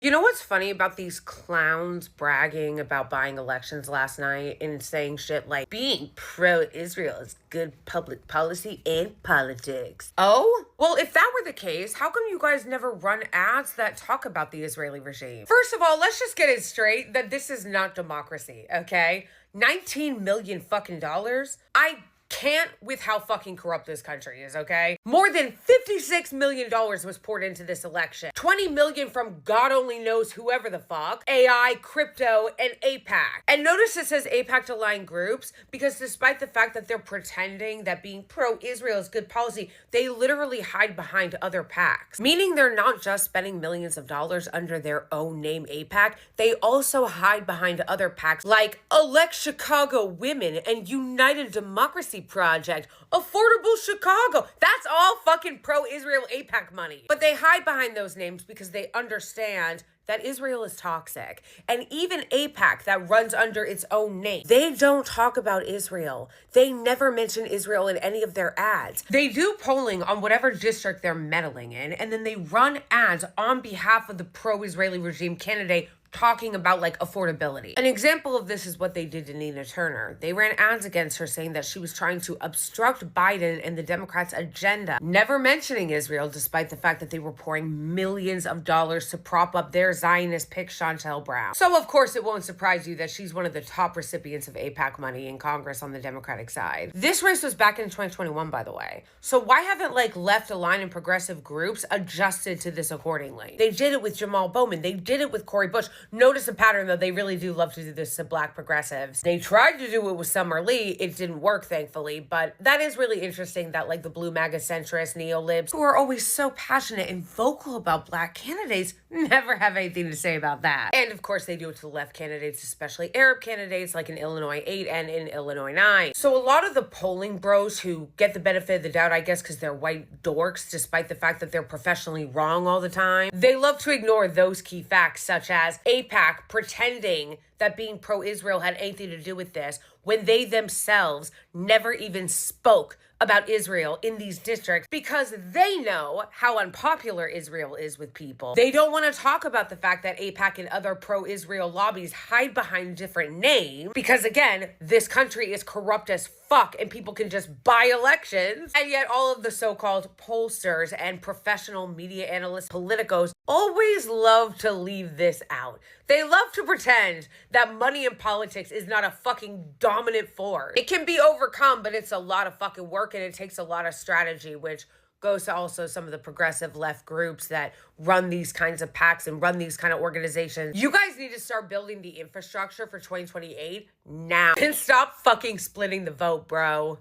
You know what's funny about these clowns bragging about buying elections last night and saying shit like being pro-Israel is good public policy and politics? Oh? Well, if that were the case, how come you guys never run ads that talk about the Israeli regime? First of all, let's just get it straight that this is not democracy, okay? 19 million fucking dollars? I can't with how fucking corrupt this country is, okay? More than $56 million was poured into this election. 20 million from God only knows whoever the fuck, AI, crypto, and AIPAC. And notice it says AIPAC to line groups because despite the fact that they're pretending that being pro-Israel is good policy, they literally hide behind other PACs. Meaning they're not just spending millions of dollars under their own name AIPAC, they also hide behind other PACs like Elect Chicago Women and United Democracy Project, Affordable Chicago. That's all fucking pro-Israel AIPAC money. But they hide behind those names because they understand that Israel is toxic. And even AIPAC that runs under its own name, they don't talk about Israel. They never mention Israel in any of their ads. They do polling on whatever district they're meddling in, and then they run ads on behalf of the pro-Israeli regime candidate talking about like affordability. An example of this is what they did to Nina Turner. They ran ads against her saying that she was trying to obstruct Biden and the Democrats' agenda, never mentioning Israel despite the fact that they were pouring millions of dollars to prop up their Zionist pick Chantel Brown. So of course it won't surprise you that she's one of the top recipients of AIPAC money in Congress on the Democratic side. This race was back in 2021, by the way. So why haven't like left, Align, and progressive groups adjusted to this accordingly? They did it with Jamal Bowman. They did it with Cori Bush. Notice a pattern, though. They really do love to do this to black progressives. They tried to do it with Summer Lee. It didn't work, thankfully. But that is really interesting that, like, the blue MAGA centrists, neo-libs, who are always so passionate and vocal about black candidates, never have anything to say about that. And, of course, they do it to left candidates, especially Arab candidates, like in Illinois 8 and in Illinois 9. So a lot of the polling bros who get the benefit of the doubt, I guess, because they're white dorks, despite the fact that they're professionally wrong all the time, they love to ignore those key facts, such as AIPAC pretending that being pro-Israel had anything to do with this when they themselves never even spoke about Israel in these districts because they know how unpopular Israel is with people. They don't want to talk about the fact that AIPAC and other pro-Israel lobbies hide behind different names because, again, this country is corrupt as fuck and people can just buy elections. And yet all of the so-called pollsters and professional media analysts, politicos, always love to leave this out. They love to pretend that money in politics is not a fucking dominant force. It can be overcome, but it's a lot of fucking work and it takes a lot of strategy, which goes to also some of the progressive left groups that run these kinds of PACs and run these kind of organizations. You guys need to start building the infrastructure for 2028 now and stop fucking splitting the vote, bro.